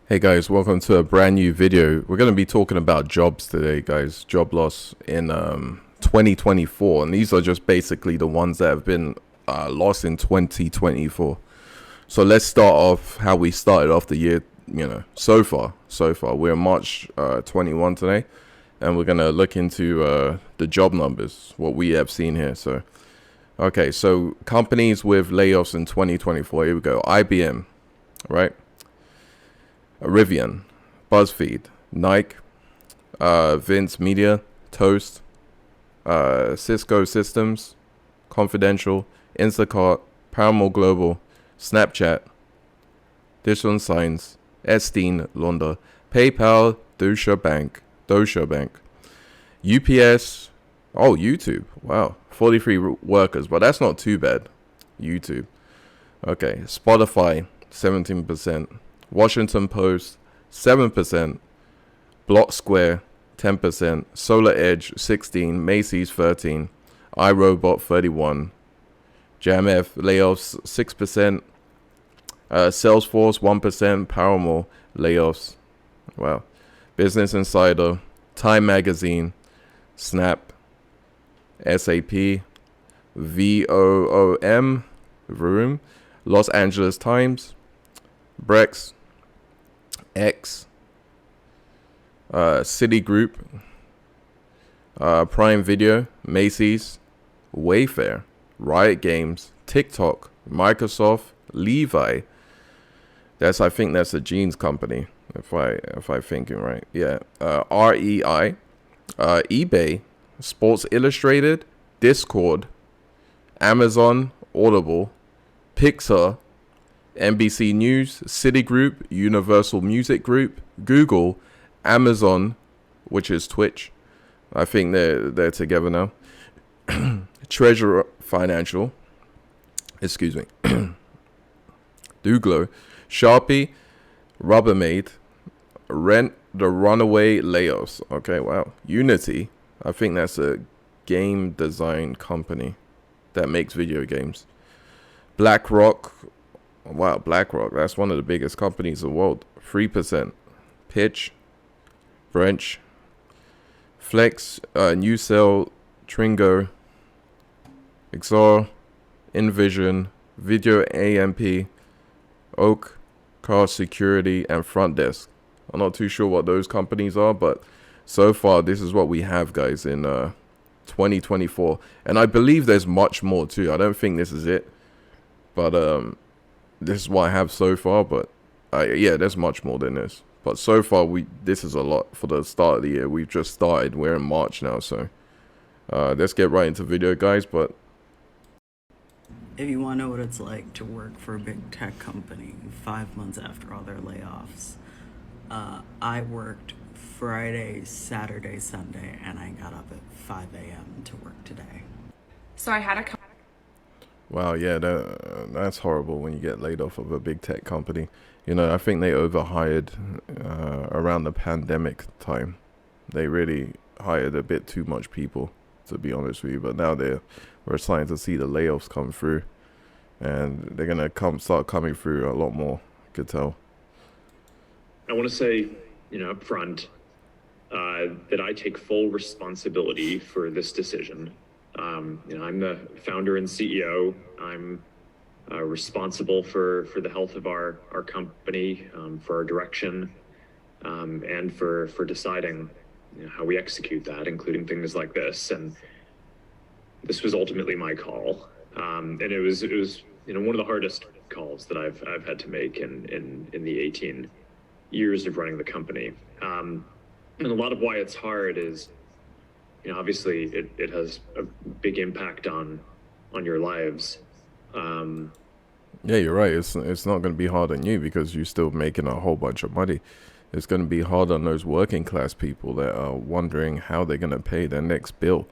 Hey guys, welcome to a brand new video. We're going to be talking about jobs today, guys. Job loss in 2024, and these are just basically the ones that have been lost in 2024. So let's start off how we started off the year. So far, we're March 21 today, and we're going to look into the job numbers, what we have seen here. So, okay, so companies with layoffs in 2024. Here we go. IBM, right? Rivian, BuzzFeed, Nike, Vince Media, Toast, Cisco Systems, Confidential, Instacart, Paramount Global, Snapchat, Digital Signs, Estee Lauder, PayPal, Deutsche Bank, UPS, YouTube, wow, 43 workers, but that's not too bad, YouTube. Okay, Spotify, 17%. Washington Post, 7%, Block Square, 10%, Solar Edge, 16%, Macy's, 13%, iRobot, 31%, JamF, layoffs, 6%, Salesforce, 1%, Paramore, layoffs, wow, Business Insider, Time Magazine, Snap, SAP, Vroom, Los Angeles Times, Brex, X, Citigroup, Prime Video, Macy's, Wayfair, Riot Games, TikTok, Microsoft, Levi. I think that's a jeans company, if I thinking right. Yeah. REI, eBay, Sports Illustrated, Discord, Amazon, Audible, Pixar, NBC News, Citigroup, Universal Music Group, Google, Amazon, which is Twitch. I think they're together now. Treasure Financial, Douglo, Sharpie, Rubbermaid, The Runaway Layoffs. Okay, wow. Unity, I think that's a game design company that makes video games. BlackRock, wow, BlackRock, that's one of the biggest companies in the world. 3%. Pitch, Branch, Flex, NewCell, Tringo, Exor, Envision, Video AMP, Oak, Car Security, and Front Desk. I'm not too sure what those companies are, but so far this is what we have, guys, in 2024. And I believe there's much more too. I don't think this is it, but this is what I have so far, but yeah, there's much more than this. But so far, this is a lot for the start of the year. We've just started. We're in March now, so let's get right into video, guys. But if you want to know what it's like to work for a big tech company 5 months after all their layoffs, I worked Friday, Saturday, Sunday, and I got up at 5 a.m. to work today. So I had a wow, yeah, that's horrible when you get laid off of a big tech company. I think they overhired around the pandemic time. They really hired a bit too much people, to be honest with you. But now we're starting to see the layoffs come through, and they're gonna start coming through a lot more. I could tell. I want to say, up front, that I take full responsibility for this decision. I'm the founder and CEO. I'm responsible for the health of our company, for our direction, and for deciding how we execute that, including things like this. And this was ultimately my call, and it was one of the hardest calls that I've had to make in the 18 years of running the company. And a lot of why it's hard is, obviously it has a big impact on your lives. Yeah, you're right. It's not going to be hard on you because you're still making a whole bunch of money. It's going to be hard on those working class people that are wondering how they're going to pay their next bill,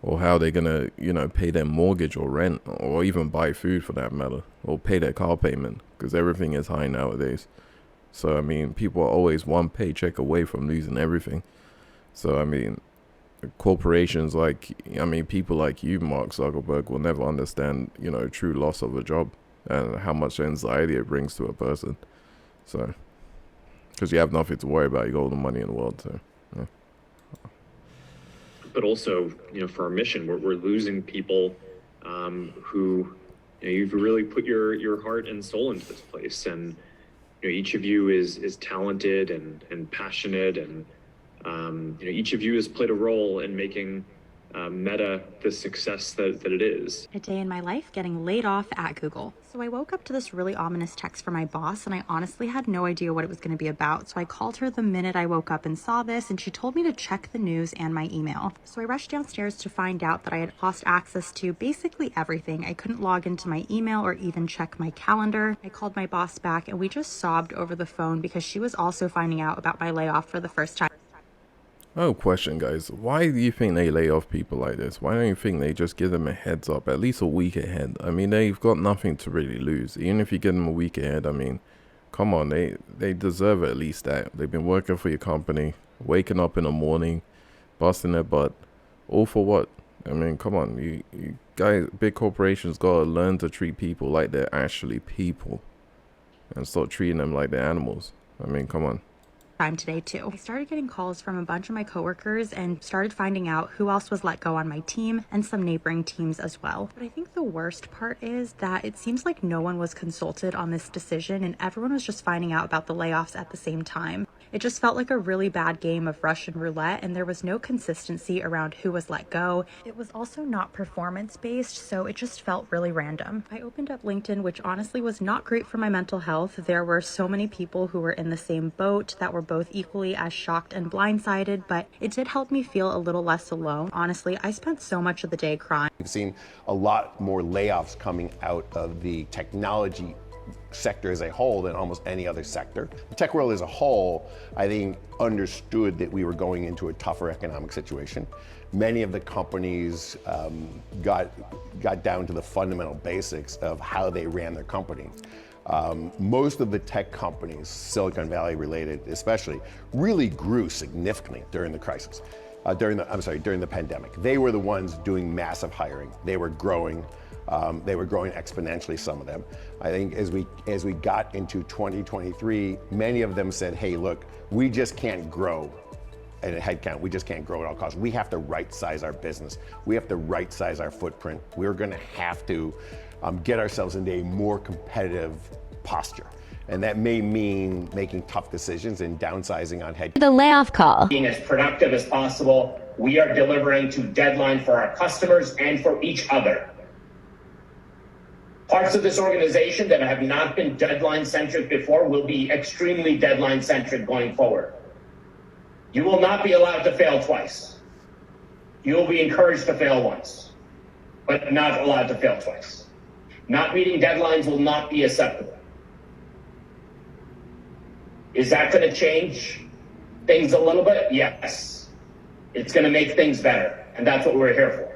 or how they're going to, pay their mortgage or rent, or even buy food for that matter, or pay their car payment, because everything is high nowadays. So, people are always one paycheck away from losing everything. So, corporations people like you, Mark Zuckerberg, will never understand, true loss of a job and how much anxiety it brings to a person. So, Because you have nothing to worry about. You got all the money in the world. So, yeah. But also, for our mission, we're losing people who, you've really put your heart and soul into this place. And, each of you is talented and passionate, and, each of you has played a role in making Meta the success that it is. A day in my life getting laid off at Google. So I woke up to this really ominous text from my boss, and I honestly had no idea what it was going to be about. So I called her the minute I woke up and saw this, and she told me to check the news and my email. So I rushed downstairs to find out that I had lost access to basically everything. I couldn't log into my email or even check my calendar. I called my boss back, and we just sobbed over the phone because she was also finding out about my layoff for the first time. Oh, question, guys. Why do you think they lay off people like this? Why don't you think they just give them a heads up, at least a week ahead? I mean, they've got nothing to really lose. Even if you give them a week ahead, I mean, come on, they deserve at least that. They've been working for your company, waking up in the morning, busting their butt, all for what? I mean, come on, you guys, big corporations gotta learn to treat people like they're actually people, and stop treating them like they're animals. I mean, come on. Time today too. I started getting calls from a bunch of my coworkers and started finding out who else was let go on my team and some neighboring teams as well. But I think the worst part is that it seems like no one was consulted on this decision and everyone was just finding out about the layoffs at the same time. It just felt like a really bad game of Russian roulette, and there was no consistency around who was let go. It was also not performance-based, so it just felt really random. I opened up LinkedIn, which honestly was not great for my mental health. There were so many people who were in the same boat that were both equally as shocked and blindsided, but it did help me feel a little less alone. Honestly, I spent so much of the day crying. We've seen a lot more layoffs coming out of the technology sector as a whole than almost any other sector. The tech world as a whole, I think, understood that we were going into a tougher economic situation. Many of the companies got down to the fundamental basics of how they ran their company. Most of the tech companies, Silicon Valley related especially, really grew significantly during the crisis. During the pandemic. They were the ones doing massive hiring. They were growing. They were growing exponentially, some of them. I think as we got into 2023, many of them said, hey, look, we just can't grow at a headcount. We just can't grow at all costs. We have to right-size our business. We have to right-size our footprint. We're gonna have to get ourselves into a more competitive posture. And that may mean making tough decisions and downsizing on headcount. The layoff call. Being as productive as possible, we are delivering to deadline for our customers and for each other. Parts of this organization that have not been deadline-centric before will be extremely deadline-centric going forward. You will not be allowed to fail twice. You will be encouraged to fail once, but not allowed to fail twice. Not meeting deadlines will not be acceptable. Is that going to change things a little bit? Yes. It's going to make things better, and that's what we're here for.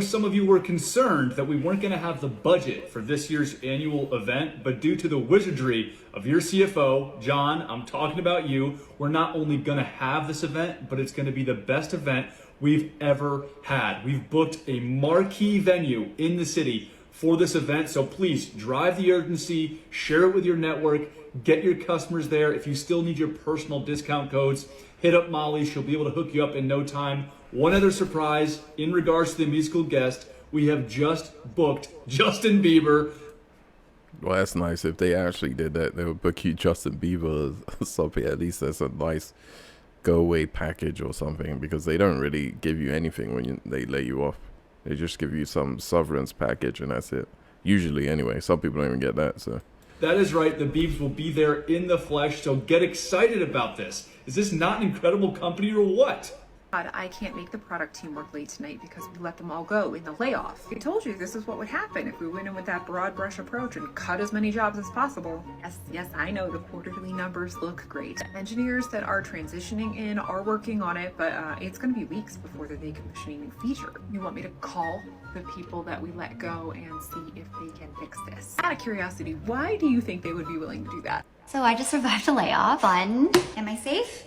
Some of you were concerned that we weren't going to have the budget for this year's annual event, but due to the wizardry of your CFO, John, I'm talking about you, we're not only going to have this event, but it's going to be the best event we've ever had. We've booked a marquee venue in the city for this event, so please drive the urgency, share it with your network, get your customers there. If you still need your personal discount codes, hit up Molly. She'll be able to hook you up in no time. One other surprise in regards to the musical guest, we have just booked Justin Bieber. Well, that's nice. If they actually did that, they would book you Justin Bieber or something. At least that's a nice go-away package or something, because they don't really give you anything when they lay you off. They just give you some severance package and that's it. Usually anyway. Some people don't even get that, so. That is right. The Biebs will be there in the flesh, so get excited about this. Is this not an incredible company or what? God, I can't make the product team work late tonight because we let them all go in the layoff. I told you this is what would happen if we went in with that broad brush approach and cut as many jobs as possible. Yes, I know the quarterly numbers look great. Engineers that are transitioning in are working on it, but it's going to be weeks before they're decommissioning new feature. You want me to call the people that we let go and see if they can fix this? Out of curiosity, why do you think they would be willing to do that? So I just survived a layoff. Fun. Am I safe?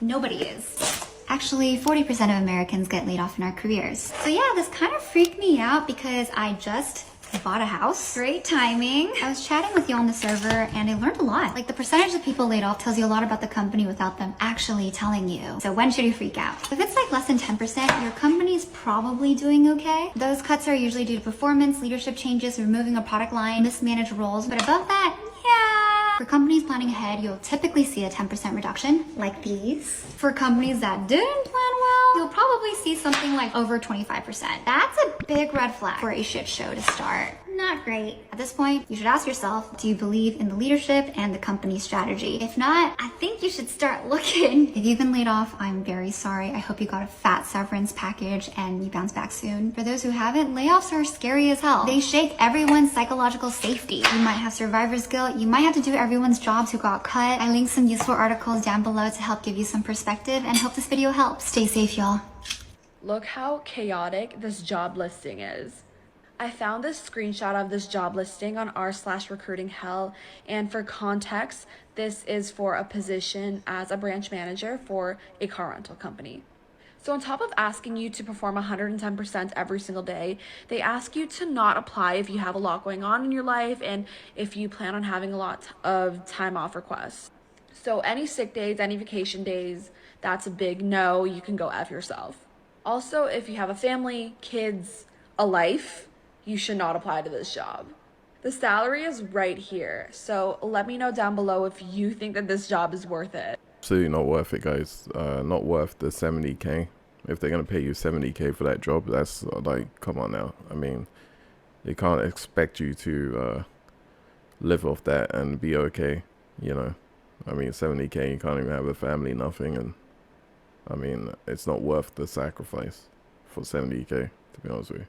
Nobody is. Actually, 40% of Americans get laid off in our careers. So yeah, this kind of freaked me out because I just I bought a house. Great timing. I was chatting with you on the server and I learned a lot. Like the percentage of people laid off tells you a lot about the company without them actually telling you. So when should you freak out? If it's like less than 10%, your company's probably doing okay. Those cuts are usually due to performance, leadership changes, removing a product line, mismanaged roles. But above that, yeah. For companies planning ahead, you'll typically see a 10% reduction, like these. For companies that didn't plan well, you'll probably see something like over 25%. That's a big red flag for a shit show to start. Not great. At this point, you should ask yourself, do you believe in the leadership and the company's strategy? If not, I think you should start looking. If you've been laid off, I'm very sorry. I hope you got a fat severance package and you bounce back soon. For those who haven't, layoffs are scary as hell. They shake everyone's psychological safety. You might have survivor's guilt. You might have to do everyone's jobs who got cut. I linked some useful articles down below to help give you some perspective and hope this video helps. Stay safe, y'all. Look how chaotic this job listing is. I found this screenshot of this job listing on r/recruiting hell, and for context, this is for a position as a branch manager for a car rental company. So on top of asking you to perform 110% every single day, they ask you to not apply if you have a lot going on in your life and if you plan on having a lot of time off requests. So any sick days, any vacation days, that's a big no. You can go F yourself. Also, if you have a family, kids, a life, you should not apply to this job. The salary is right here. So let me know down below if you think that this job is worth it. Absolutely not worth it, guys. Not worth the 70k. If they're going to pay you 70k for that job, that's like, come on now. I mean, they can't expect you to live off that and be okay, you know. I mean, 70k, you can't even have a family, nothing. And I mean, it's not worth the sacrifice for 70k, to be honest with you.